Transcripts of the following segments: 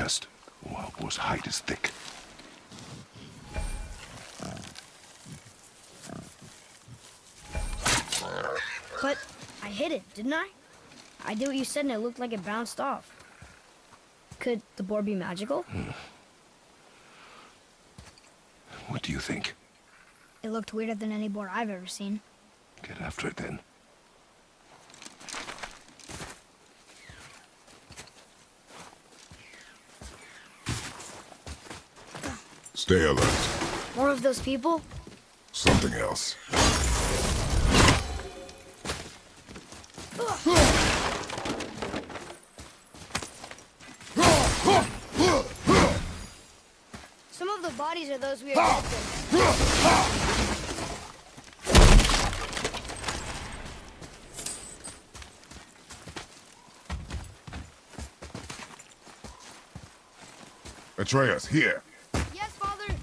best, whose hide is thick. But I hit it, didn't I? I did what you said and it looked like it bounced off. Could the boar be magical? What do you think? It looked weirder than any boar I've ever seen. Get after it then. Stay alert. More of those people? Something else. Some of the bodies are those we abducted. Atreus, here. Yes, Father.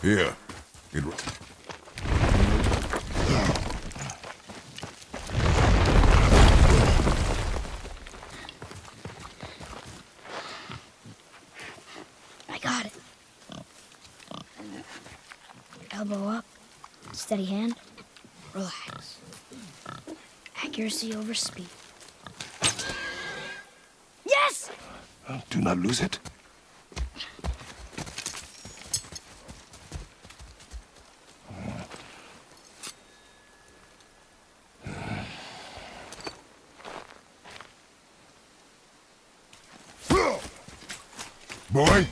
Here. I got it. Elbow up, steady hand, relax. Accuracy over speed. Yes! Do not lose it. Boy?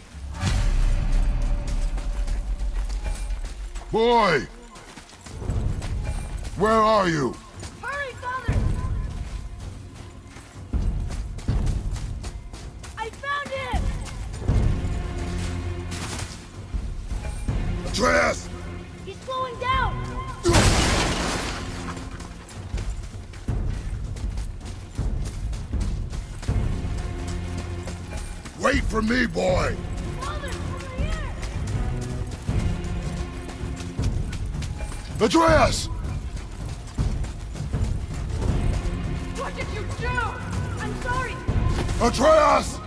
Boy! Where are you? Hurry, Father! I found him! Atreus! He's slowing down! Wait for me, boy! Father, over here! Atreus! What did you do? I'm sorry! Atreus!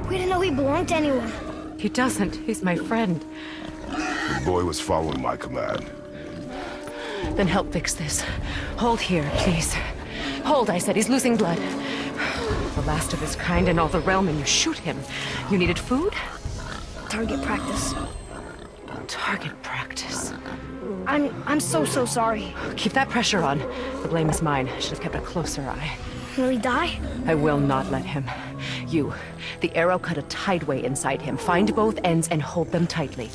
We didn't know he belonged to anyone. He doesn't. He's my friend. The boy was following my command. Then help fix this. Hold here, please. Hold, I said. He's losing blood. The last of his kind in all the realm, and you shoot him. You needed food? Target practice. Target practice. I'm so sorry. Keep that pressure on. The blame is mine. I should have kept a closer eye. Will he die? I will not let him. You. The arrow cut a tideway inside him. Find both ends and hold them tightly.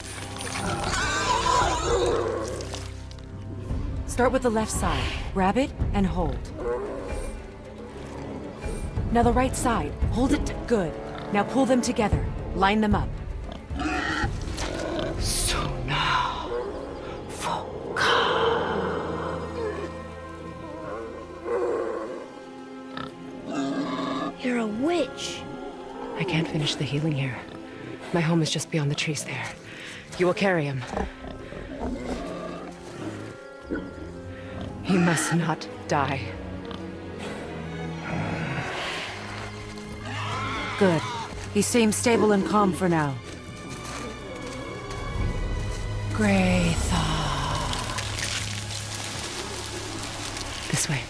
Start with the left side. Grab it and hold. Now the right side. Hold it good. Now pull them together. Line them up. So now, You're a witch. I can't finish the healing here. My home is just beyond the trees there. You will carry him. He must not die. Good. He seems stable and calm for now. Graytha. This way.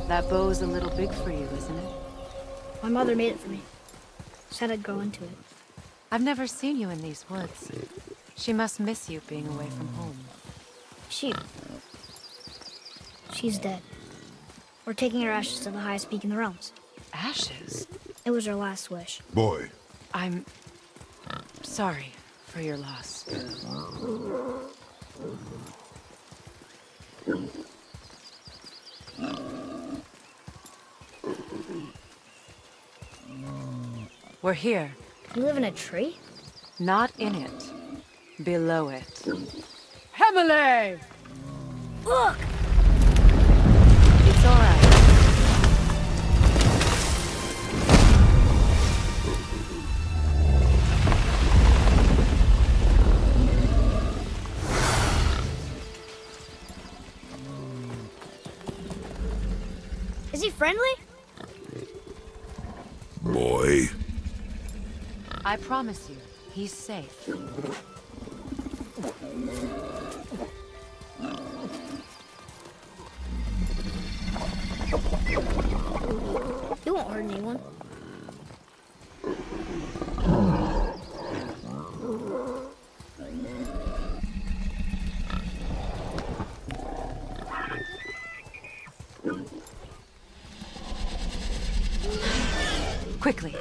That bow's a little big for you, isn't it? My mother made it for me. Said I'd grow into it. I've never seen you in these woods. She must miss you being away from home. She's dead. We're taking her ashes to the highest peak in the realms. Ashes? It was her last wish. Boy, I'm sorry for your loss. We're here. You live in a tree? Not in it. Below it. Hemele! Look! It's all right. Is he friendly? boy. I promise you, he's safe. He won't hurt anyone. Quickly.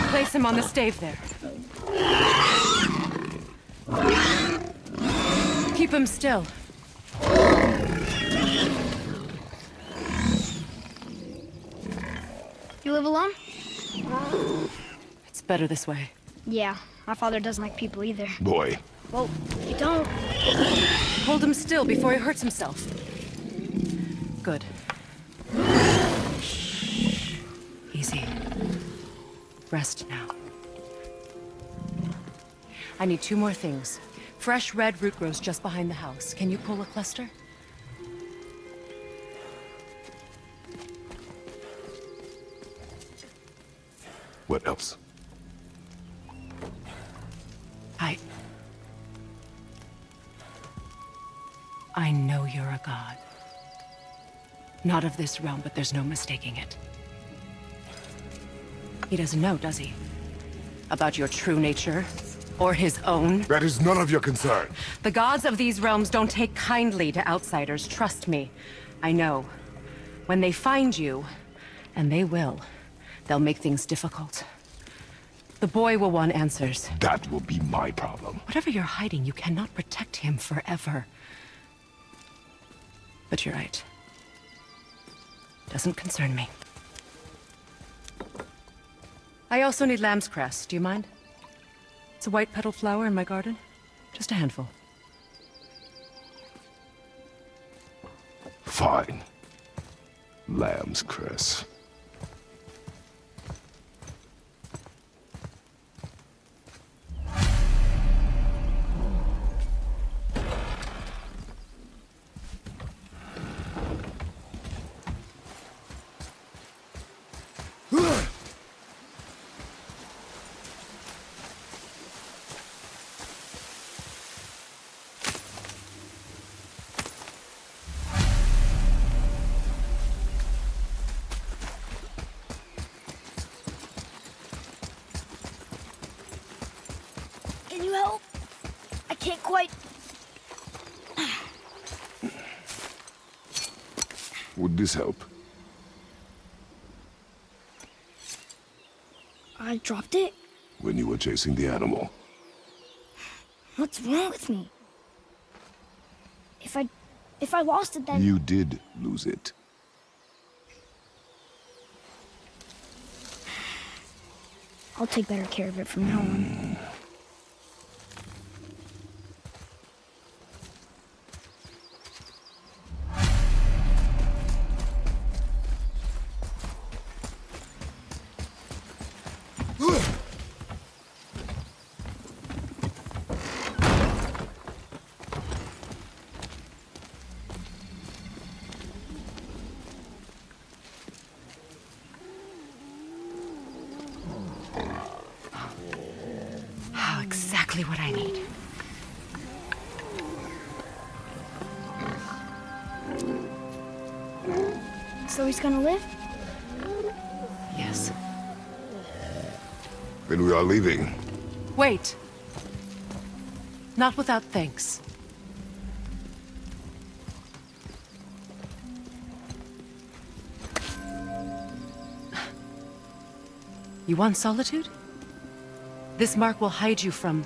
Place him on the stave there. Keep him still. You live alone? It's better this way. Yeah, my father doesn't like people either. Boy, Well, you don't. Hold him still before he hurts himself. Good. Easy. Rest now. I need 2 more things. Fresh red root grows just behind the house. Can you pull a cluster? what else? I know you're a god. Not of this realm, but there's no mistaking it. He doesn't know, does he? About your true nature? Or his own? That is none of your concern. The gods of these realms don't take kindly to outsiders, trust me. I know. When they find you, and they will, they'll make things difficult. The boy will want answers. That will be my problem. Whatever you're hiding, you cannot protect him forever. But you're right. Doesn't concern me. I also need lamb's cress. Do you mind? It's a white petal flower in my garden. Just a handful. Fine. Lamb's cress. Can you help? I can't quite. Would this help? I dropped it? When you were chasing the animal? What's wrong with me? If I lost it, then... You did lose it. I'll take better care of it from now on. Oh, exactly what I need. So he's gonna live? Yes. Then we are leaving. Wait. Not without thanks. You want solitude? This mark will hide you from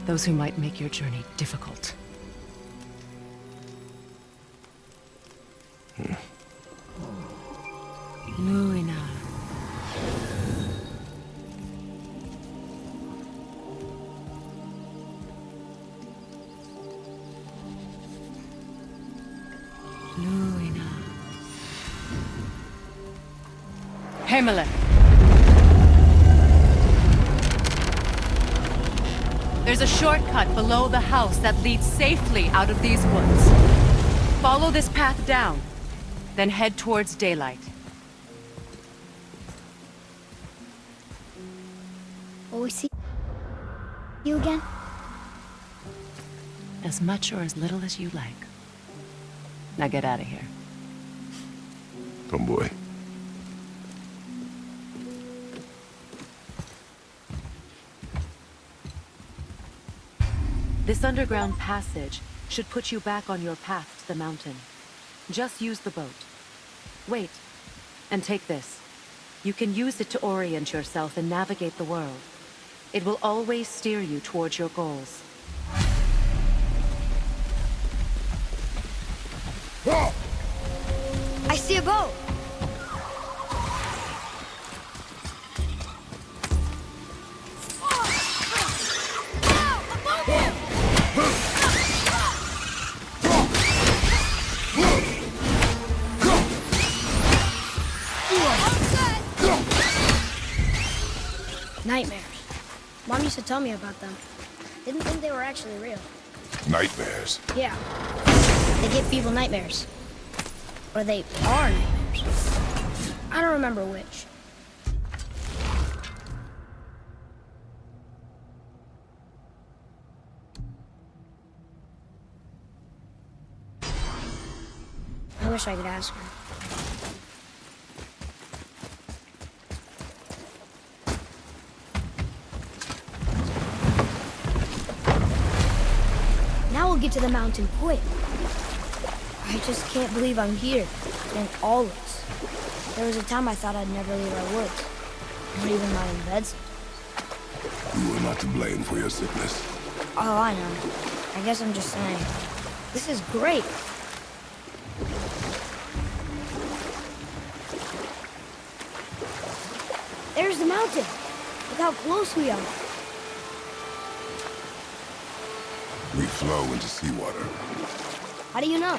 those who might make your journey difficult. Luina. Luina. Himalay. There's a shortcut below the house that leads safely out of these woods. Follow this path down, then head towards daylight. Will we see you again? As much or as little as you like. Now get out of here. Tomboy. This underground passage should put you back on your path to the mountain. Just use the boat. Wait, and take this. You can use it to orient yourself and navigate the world. It will always steer you towards your goals. I see a boat! Nightmares. Mom used to tell me about them. Didn't think they were actually real. Nightmares. Yeah. They give people nightmares. Or they are nightmares. I don't remember which. I wish I could ask her. Now we'll get to the mountain quick. I just can't believe I'm here, in all this. There was a time I thought I'd never leave our woods. Not even my own beds. You were not to blame for your sickness. Oh, I know. I guess I'm just saying. This is great. There's the mountain. Look how close we are. We flow into seawater. How do you know?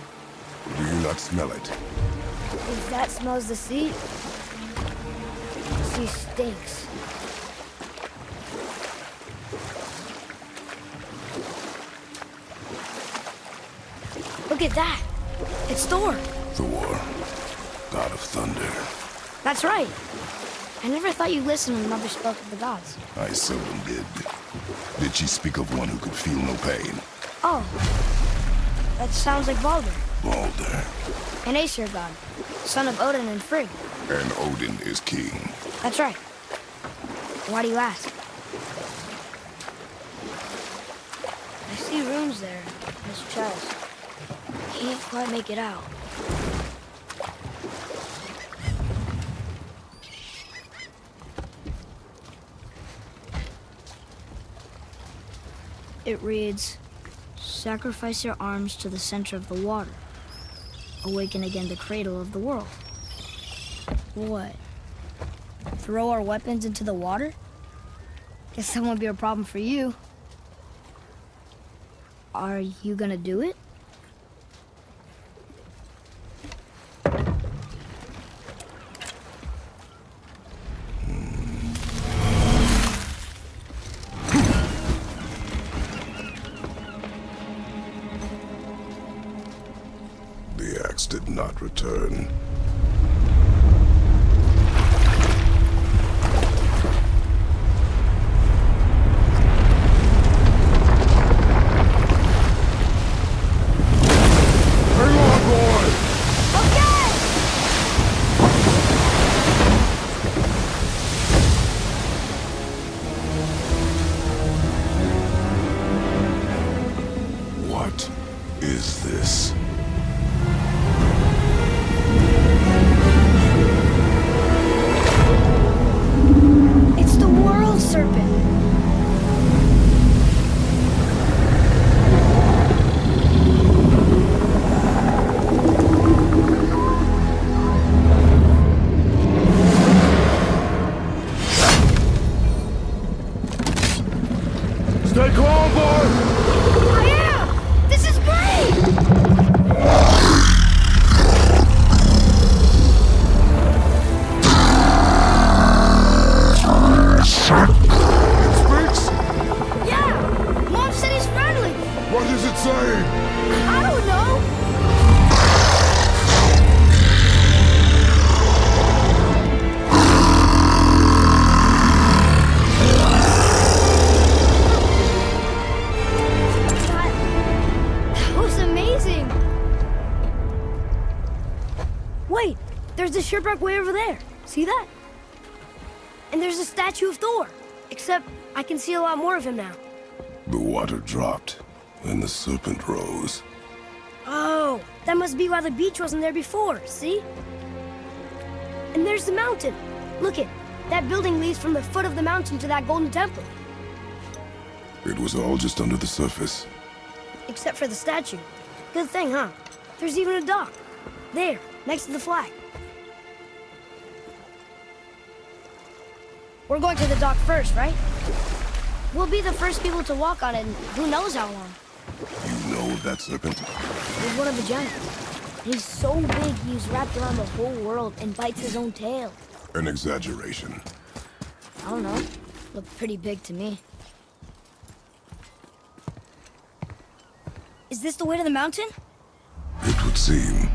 Do you not smell it? If that smells the sea, the sea stinks. Look at that. It's Thor. Thor, god of thunder. That's right. I never thought you listened when Mother spoke of the gods. I seldom did. Did she speak of one who could feel no pain? Oh. That sounds like Baldur, Baldur. an Aesir god, son of Odin and Frigg. And Odin is king. That's right. Why do you ask? I see runes there in his chest. Can't quite make it out. It reads, sacrifice your arms to the center of the water. Awaken again the cradle of the world. What? Throw our weapons into the water? Guess that won't be a problem for you. Are you gonna do it? The axe did not return. Stay calm, boy! I am! This is great! Speaks? Yeah! Mom said he's friendly! What is it saying? I don't know! That was amazing! Wait, there's the shipwreck way over there. See that? And there's a statue of Thor. Except I can see a lot more of him now. The water dropped, and the serpent rose. Oh, that must be why the beach wasn't there before, see? And there's the mountain. Look it, that building leads from the foot of the mountain to that golden temple. It was all just under the surface. Except for the statue. Good thing, huh? There's even a dock. There, next to the flag. We're going to the dock first, right? We'll be the first people to walk on it in who knows how long. You know of that serpent? He's one of the giants. He's so big he's wrapped around the whole world and bites his own tail. An exaggeration. I don't know. Looked pretty big to me. Is this the way to the mountain? It would seem.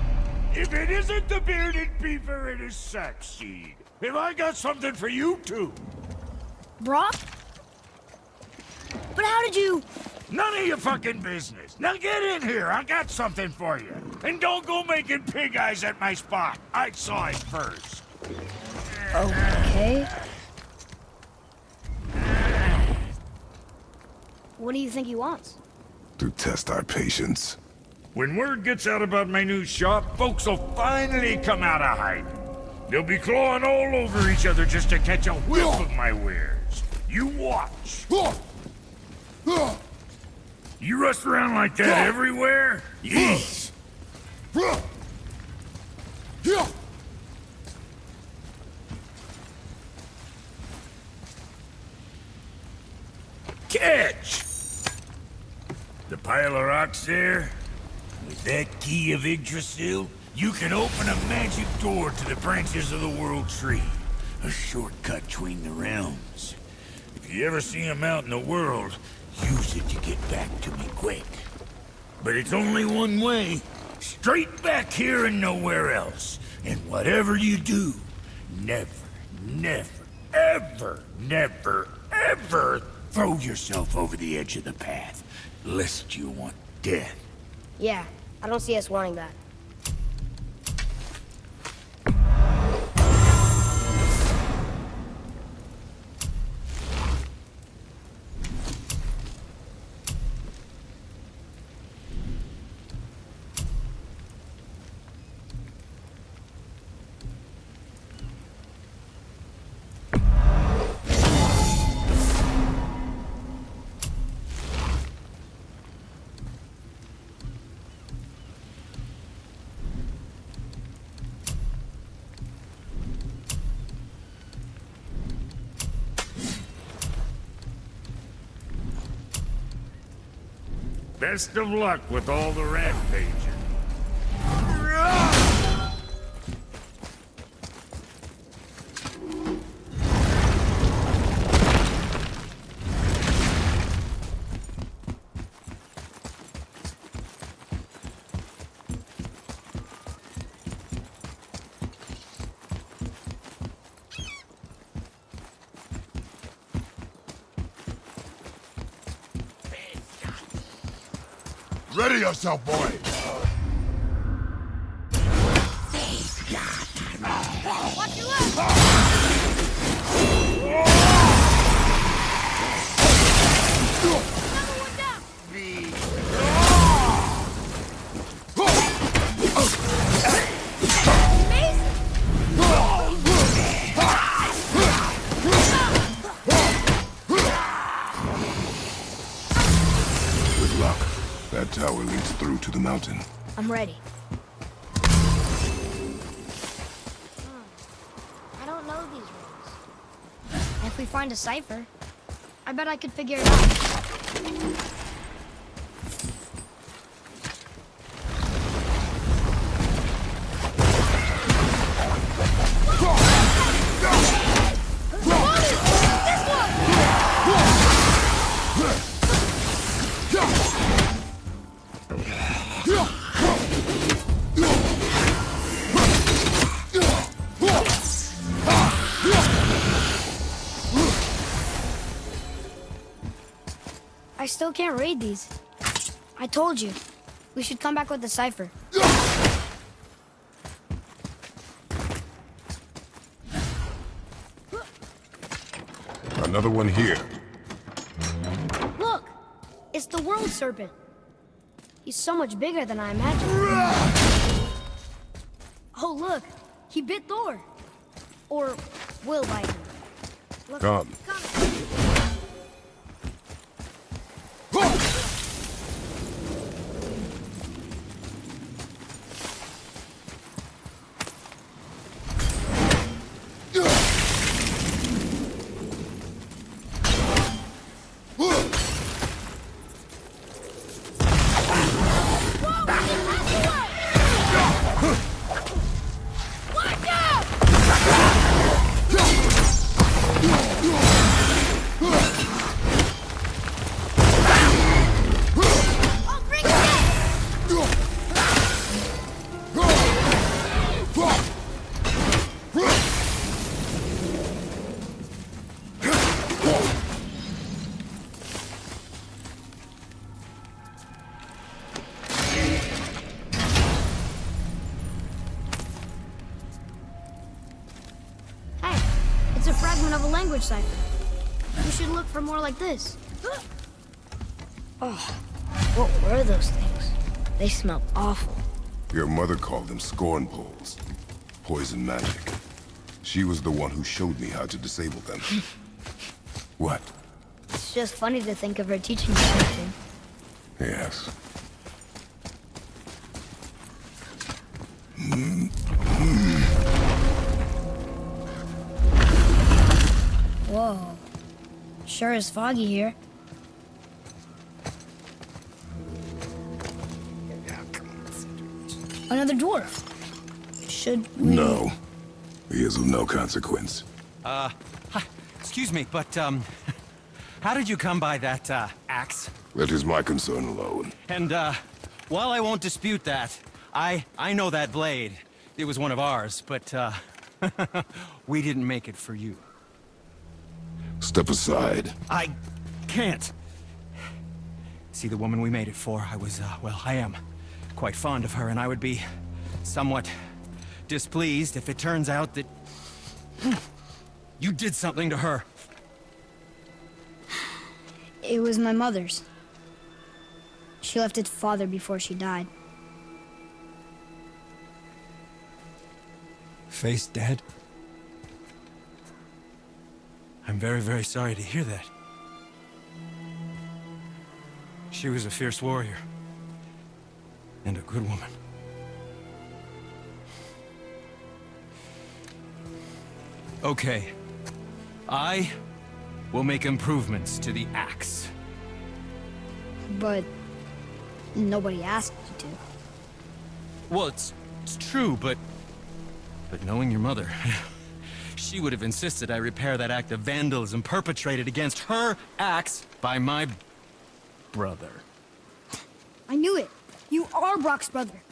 If it isn't the bearded beaver, it is Sackseed. Have I got something for you too? Brock? But how did you... None of your fucking business. Now get in here. I got something for you. And don't go making pig eyes at my spot. I saw it first. Okay. What do you think he wants? To test our patience. When word gets out about my new shop, folks will finally come out of hiding. They'll be clawing all over each other just to catch a whiff of my wares. You watch. You rush around like that everywhere? Yes. Catch! The pile of rocks there? With that key of Yggdrasil, you can open a magic door to the branches of the World Tree. A shortcut between the realms. If you ever see him out in the world, use it to get back to me quick. But it's only one way. Straight back here and nowhere else. And whatever you do, never, ever throw yourself over the edge of the path, lest you want death. Yeah, I don't see us wanting that. Best of luck with all the rampaging. Ready yourself, boy! Watch your left! Another one down! Amazing! Good luck. That tower leads through to the mountain. I'm ready. I don't know these rules. If we find a cipher, I bet I could figure it out. I still can't read these. I told you. We should come back with the cipher. Another one here. Look! It's the World Serpent. He's so much bigger than I imagined. Oh, look! He bit Thor. Or will bite him. Look, Come. Hey, it's a fragment of a language cipher. We should look for more like this. Oh, what were those things? They smelled awful. Your mother called them scorn poles. Poison magic. She was the one who showed me how to disable them. What? It's just funny to think of her teaching me something. Yes. Whoa. Sure is foggy here. Another dwarf. Should we... No. He is of no consequence. Hi, excuse me, but, how did you come by that, axe? That is my concern alone. And, while I won't dispute that, I know that blade. It was one of ours, but, we didn't make it for you. Step aside. I can't. See, the woman we made it for, well, I am quite fond of her, and I would be somewhat displeased if it turns out that you did something to her. It was my mother's. She left its father before she died. Face dead? I'm very, very sorry to hear that. She was a fierce warrior. And a good woman. Okay. I will make improvements to the axe. But nobody asked you to. Well, it's true, but knowing your mother, she would have insisted I repair that act of vandalism perpetrated against her axe by my brother. I knew it. You are Brock's brother.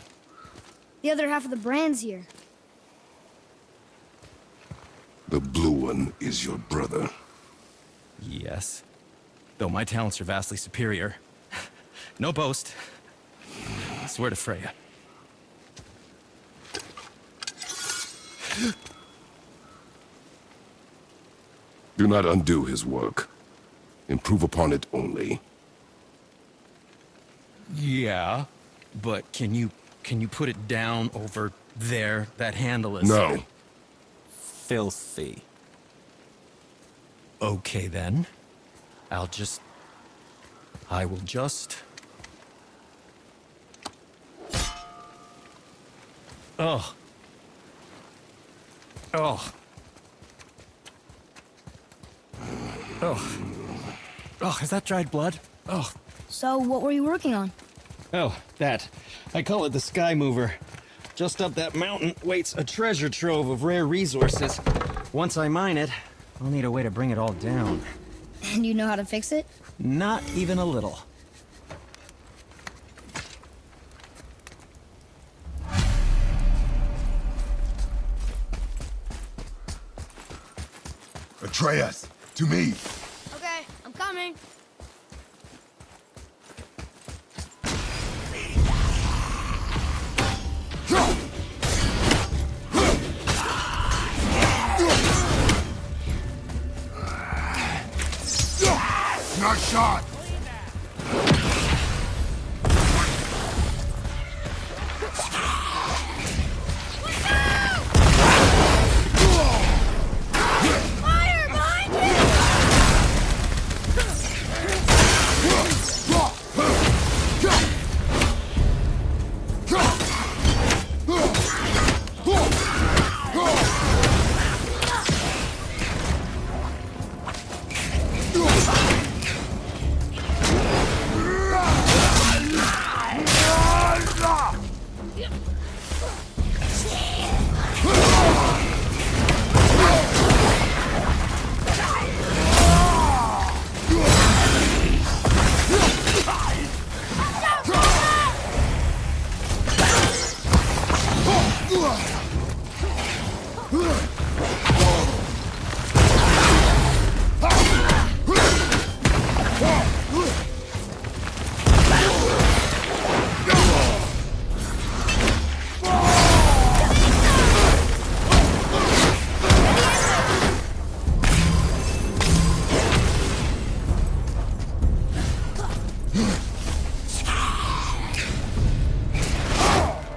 The other half of the brand's here. The blue one is your brother. Yes. Though my talents are vastly superior. No boast. I swear to Freya. Do not undo his work. Improve upon it only. Yeah, but can you put it down over there? That handle is... No. Filthy. Okay, then. I will just... Oh. Oh. Oh. Oh, is that dried blood? Oh, So, what were you working on? oh, that. I call it the Sky Mover. Just up that mountain waits a treasure trove of rare resources. Once I mine it, I'll need a way to bring it all down. And you know how to fix it? Not even a little. Atreus, to me! Okay, I'm coming. Not shot! Fire behind you!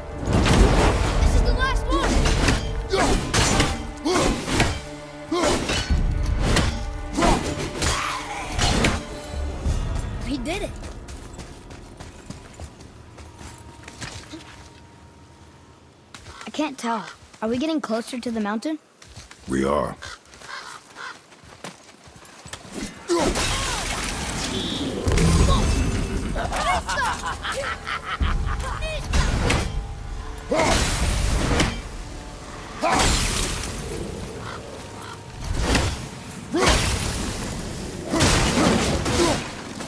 This is the last one! We did it! I can't tell. Are we getting closer to the mountain? We are.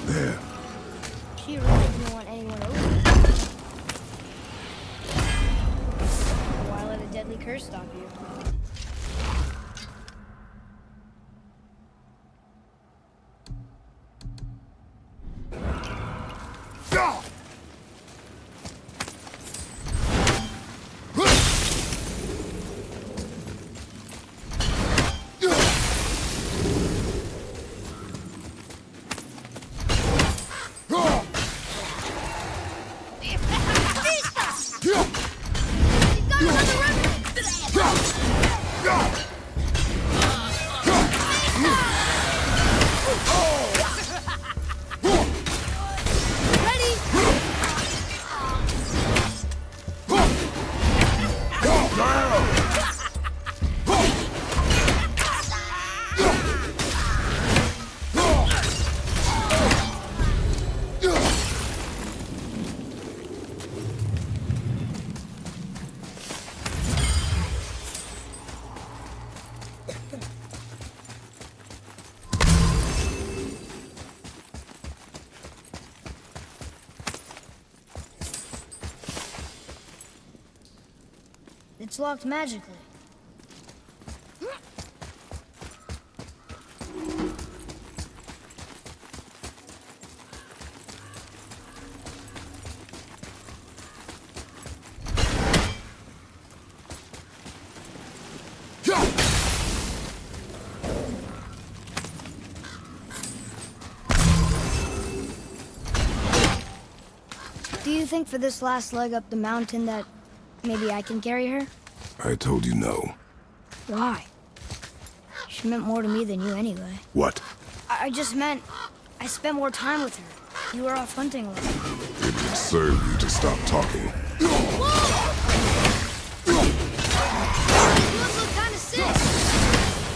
There. She really didn't want anyone over. Why let a deadly curse stop you? It's locked magically. Do you think for this last leg up the mountain that maybe I can carry her? I told you no. Why? She meant more to me than you anyway. What? I just meant I spent more time with her. You were off hunting alone. It would serve you to stop talking. You look kind of sick.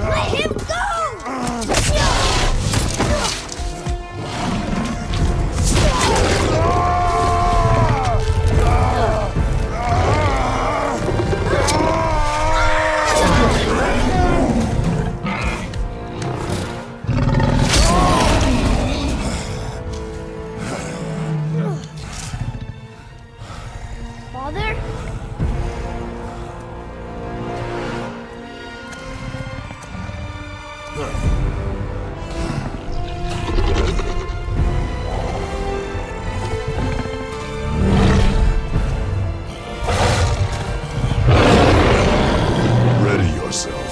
Let him go! Father? Ready yourself.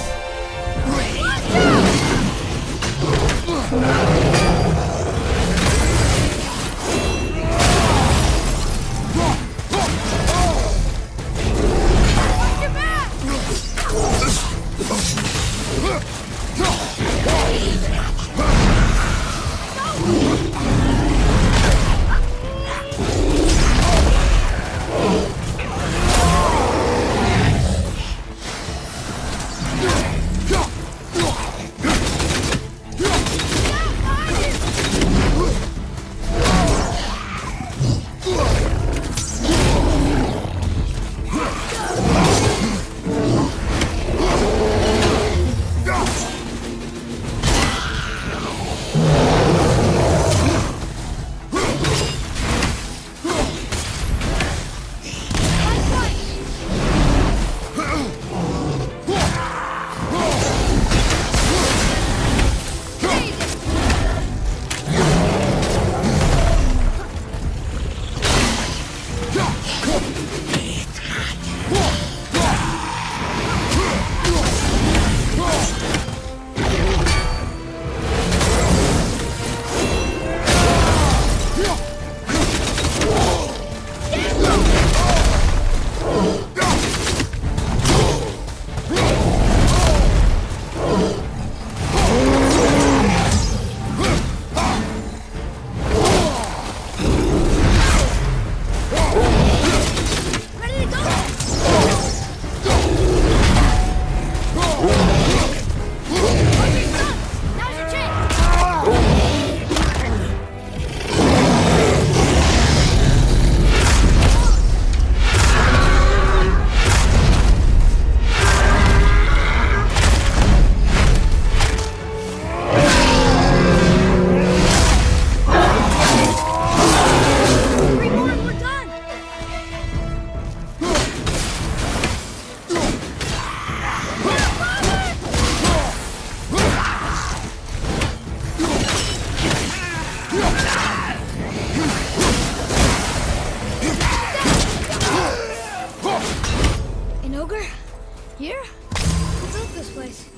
Here? Who built this place?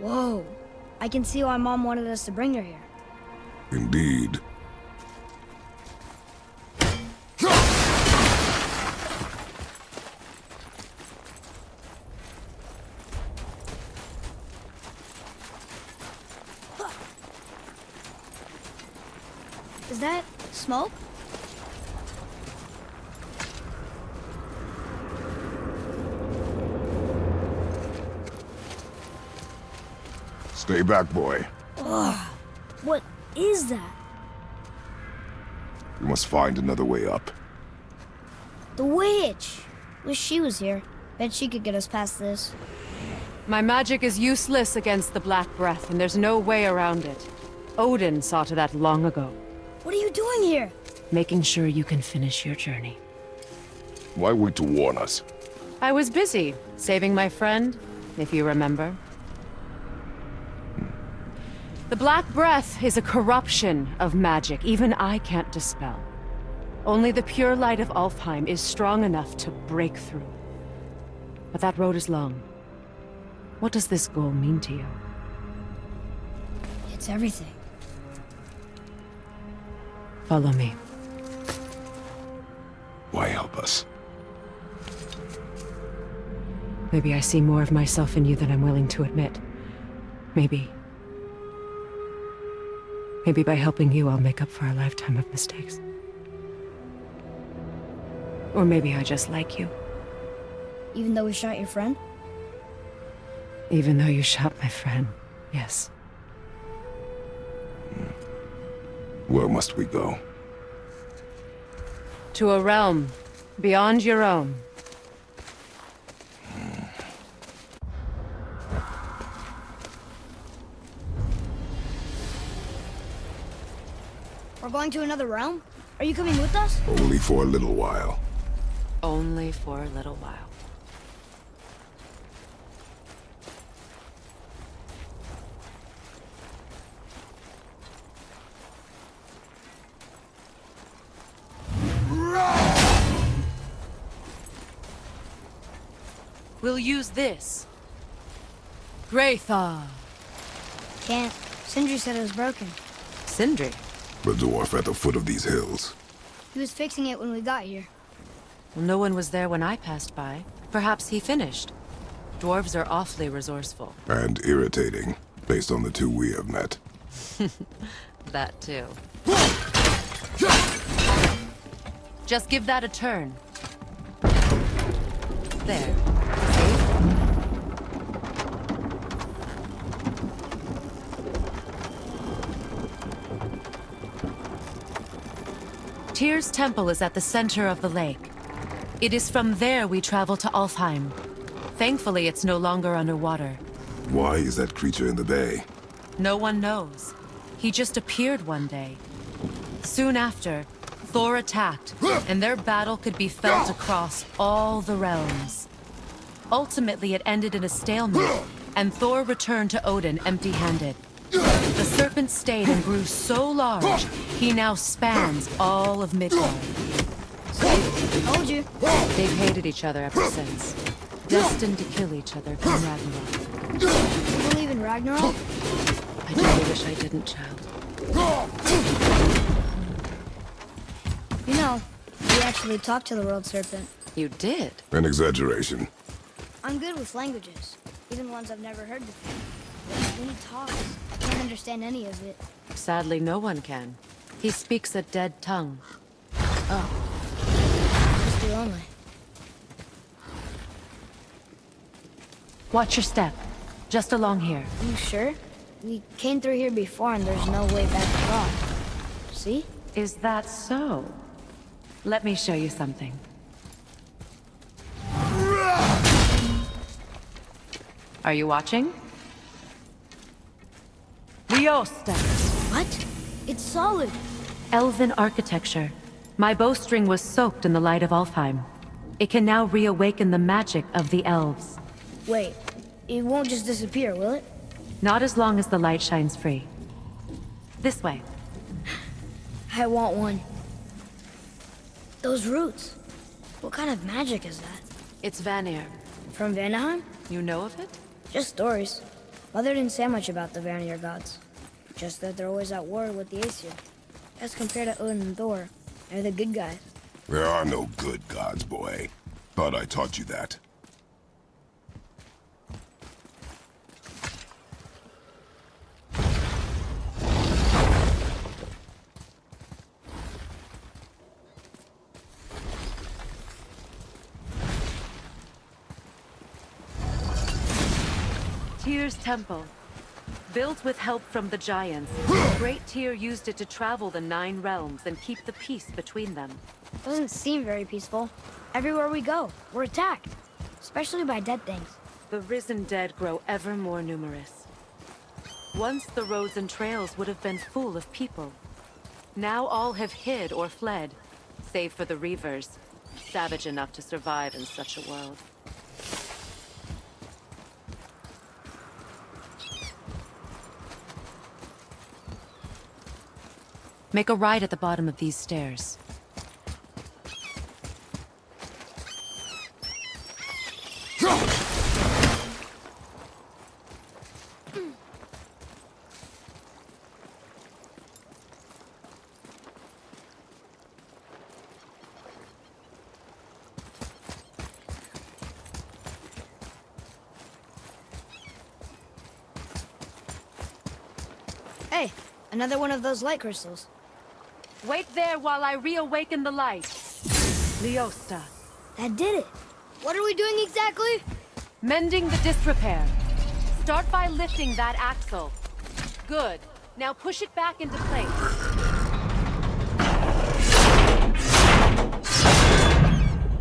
Whoa. I can see why Mom wanted us to bring her here. Indeed. Is that smoke? Stay back, boy. What is that? We must find another way up. The witch! Wish she was here. Bet she could get us past this. My magic is useless against the Black Breath, and there's no way around it. Odin saw to that long ago, What are you doing here? making sure you can finish your journey. Why wait to warn us? I was busy, saving my friend, if you remember. The Black Breath is a corruption of magic even I can't dispel. Only the pure light of Alfheim is strong enough to break through. But that road is long. What does this goal mean to you? It's everything. Follow me. Why help us? Maybe I see more of myself in you than I'm willing to admit. Maybe by helping you, I'll make up for a lifetime of mistakes. Or maybe I just like you. Even though we shot your friend? Even though you shot my friend, yes. Where must we go? To a realm beyond your own. We're going to another realm? Are you coming with us? Only for a little while. Only for a little while. We'll use this. Graythaw. Can't. Sindri said it was broken. Sindri. The dwarf at the foot of these hills. He was fixing it when we got here. Well, no one was there when I passed by. Perhaps he finished. Dwarves are awfully resourceful. And irritating, based on the two we have met. That too. Just give that a turn. There. Tyr's temple is at the center of the lake. It is from there we travel to Alfheim. Thankfully, it's no longer underwater. Why is that creature in the bay? No one knows. He just appeared one day. Soon after, Thor attacked, and their battle could be felt across all the realms. Ultimately, it ended in a stalemate, and Thor returned to Odin empty-handed. The serpent stayed and grew so large, he now spans all of Midgard. Told you. They've hated each other ever since. Destined to kill each other come Ragnarok. You believe in Ragnarok? I really wish I didn't, child. You know, we actually talked to the world serpent. You did? An exaggeration. I'm good with languages, even ones I've never heard before. When he talks, I can't understand any of it. Sadly, no one can. He speaks a dead tongue. Just the only. Watch your step. Just along here. You sure? We came through here before and there's no way back across. See? Is that so? Let me show you something. Are you watching? Riosta. What? It's solid. Elven architecture. My bowstring was soaked in the light of Alfheim. It can now reawaken the magic of the elves. Wait, it won't just disappear, will it? Not as long as the light shines free. This way. I want one. Those roots. What kind of magic is that? It's Vanir. From Vanaheim? You know of it? Just stories. Mother didn't say much about the Vanir gods. Just that they're always at war with the Aesir. As compared to Odin and Thor, they're the good guys. There are no good gods, boy. Thought I taught you that. Tyr's temple. Built with help from the Giants, Great Tyr used it to travel the 9 realms and keep the peace between them. Doesn't seem very peaceful. Everywhere we go, we're attacked. Especially by dead things. The risen dead grow ever more numerous. Once the roads and trails would have been full of people. Now all have hid or fled, save for the Reavers, savage enough to survive in such a world. Make a right at the bottom of these stairs. Hey, another one of those light crystals. Wait there while I reawaken the light. Leosta. That did it. What are we doing exactly? Mending the disrepair. Start by lifting that axle. Good. Now push it back into place.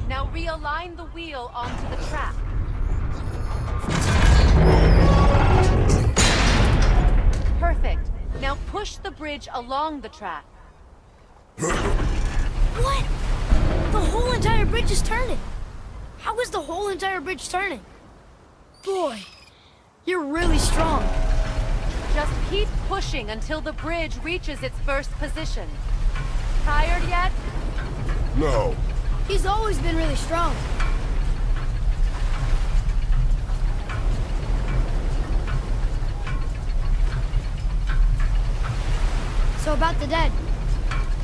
Now realign the wheel onto the track. Perfect. Now push the bridge along the track. What? The whole entire bridge is turning. How is the whole entire bridge turning? Boy, you're really strong. Just keep pushing until the bridge reaches its first position. Tired yet? No. He's always been really strong. So about the dead.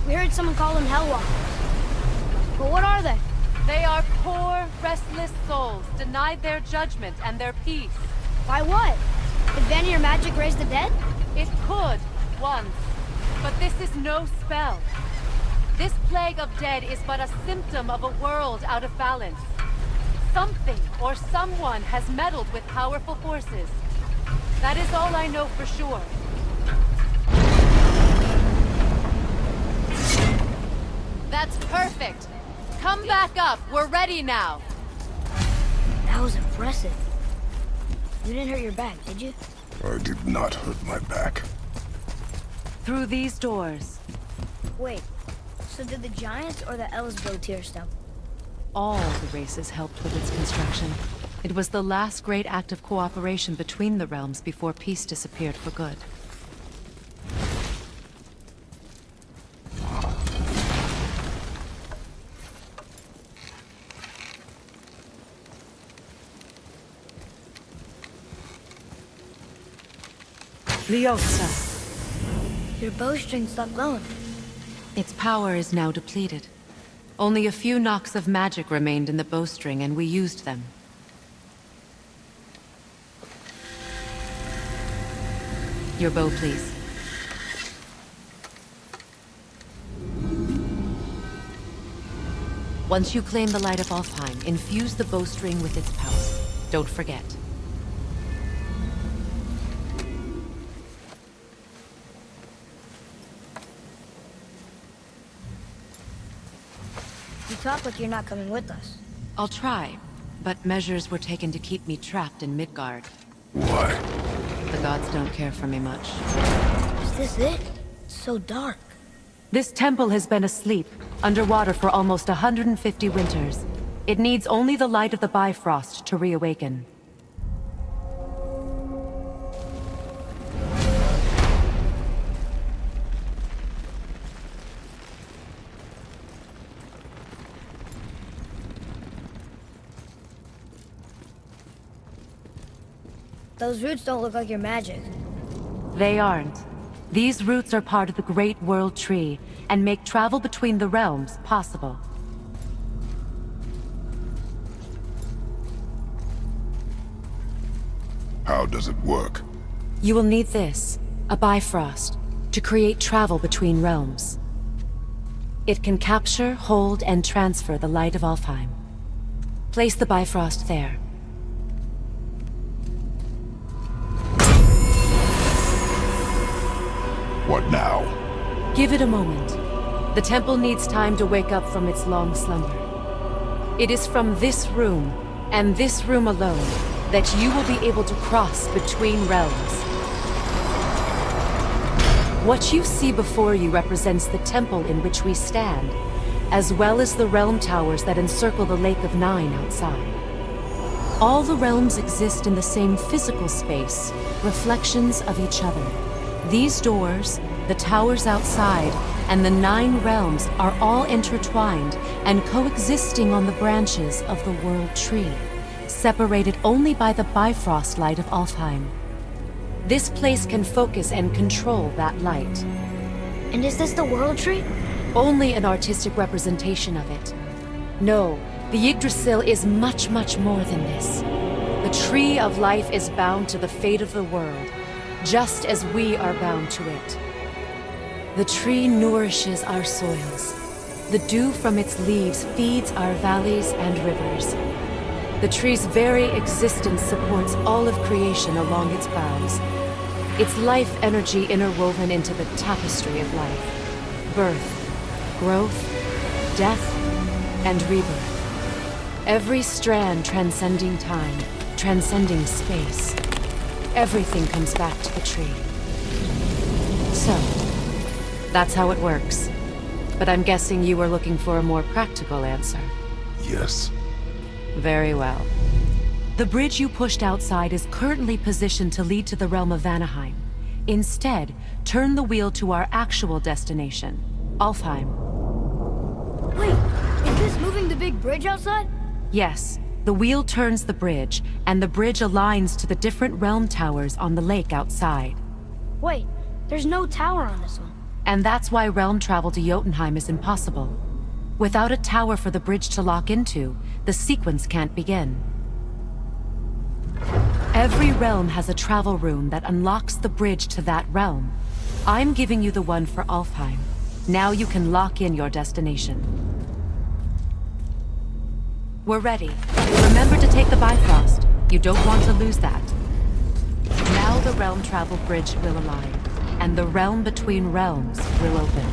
We heard someone call them Hellwalkers. But what are they? They are poor, restless souls, denied their judgment and their peace. By what? Did Vanir magic raise the dead? It could, once. But this is no spell. This plague of dead is but a symptom of a world out of balance. Something or someone has meddled with powerful forces. That is all I know for sure. That's perfect. Come back up. We're ready now. That was impressive. You didn't hurt your back, did you? I did not hurt my back. Through these doors, Wait, so did the Giants or the Elsbo tear stump? all the races helped with its construction. It was the last great act of cooperation between the realms before peace disappeared for good. Leosta. Your bowstring stopped glowing. Its power is now depleted. Only a few knocks of magic remained in the bowstring, and we used them. Your bow, please. Once you claim the Light of Alfheim, infuse the bowstring with its power. Don't forget. You talk like you're not coming with us. I'll try, but measures were taken to keep me trapped in Midgard. Why? The gods don't care for me much. Is this it? It's so dark. This temple has been asleep, underwater for almost 150 winters. It needs only the light of the Bifrost to reawaken. Those roots don't look like your magic. They aren't. These roots are part of the Great World Tree, and make travel between the realms possible. How does it work? You will need this, a Bifrost, to create travel between realms. It can capture, hold, and transfer the Light of Alfheim. Place the Bifrost there. Give it a moment. The temple needs time to wake up from its long slumber. It is from this room, and this room alone, that you will be able to cross between realms. What you see before you represents the temple in which we stand, as well as the realm towers that encircle the Lake of Nine outside. All the realms exist in the same physical space, reflections of each other. These doors, the towers outside, and the 9 realms are all intertwined and coexisting on the branches of the World Tree, separated only by the Bifrost light of Alfheim. This place can focus and control that light. And is this the World Tree? Only an artistic representation of it. No, the Yggdrasil is much, much more than this. The Tree of Life is bound to the fate of the world, just as we are bound to it. The tree nourishes our soils. The dew from its leaves feeds our valleys and rivers. The tree's very existence supports all of creation along its boughs. Its life energy interwoven into the tapestry of life. Birth, growth, death, and rebirth. Every strand transcending time, transcending space. Everything comes back to the tree. So, that's how it works. But I'm guessing you were looking for a more practical answer. Yes. Very well. The bridge you pushed outside is currently positioned to lead to the realm of Vanaheim. Instead, turn the wheel to our actual destination, Alfheim. Wait, is this moving the big bridge outside? Yes, the wheel turns the bridge, and the bridge aligns to the different realm towers on the lake outside. Wait, there's no tower on this one. And that's why realm travel to Jotunheim is impossible. Without a tower for the bridge to lock into, the sequence can't begin. Every realm has a travel room that unlocks the bridge to that realm. I'm giving you the one for Alfheim. Now you can lock in your destination. We're ready. Remember to take the Bifrost. You don't want to lose that. Now the realm travel bridge will align, and the realm between realms will open.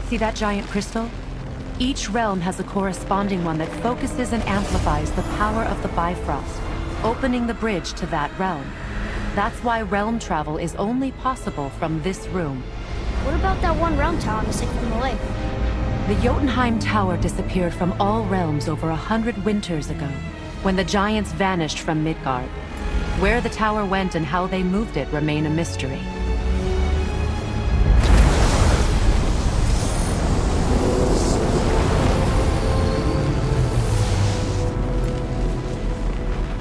See that giant crystal? Each realm has a corresponding one that focuses and amplifies the power of the Bifrost, opening the bridge to that realm. That's why realm travel is only possible from this room. What about that one realm tower missing from the lake? The Jotunheim Tower disappeared from all realms over 100 winters ago, when the giants vanished from Midgard. Where the tower went and how they moved it remain a mystery.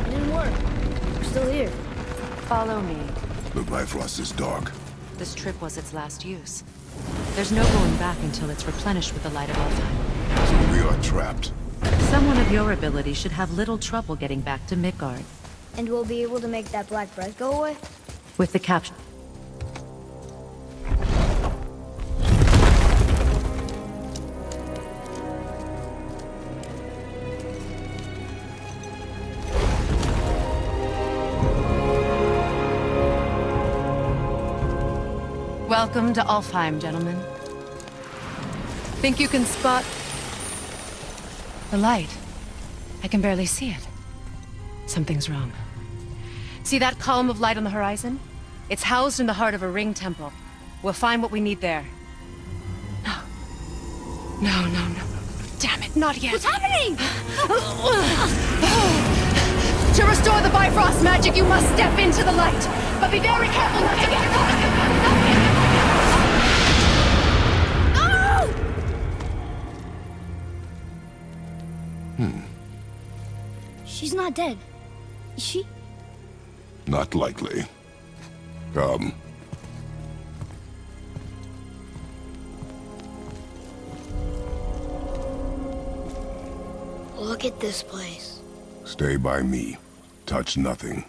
It didn't work. We're still here. Follow me. The Bifrost is dark. This trip was its last use. There's no going back until it's replenished with the light of Alfheim. So we are trapped. Someone of your ability should have little trouble getting back to Midgard. And we'll be able to make that black breath go away? With the capture. Welcome to Alfheim, gentlemen. Think you can spot the light? I can barely see it. Something's wrong. See that column of light on the horizon? It's housed in the heart of a ring temple. We'll find what we need there. No. No. Damn it, not yet. What's happening? To restore the Bifrost magic, you must step into the light. But be very careful not to get caught. She's not dead. Is she? Not likely. Come. Look at this place. Stay by me. Touch nothing.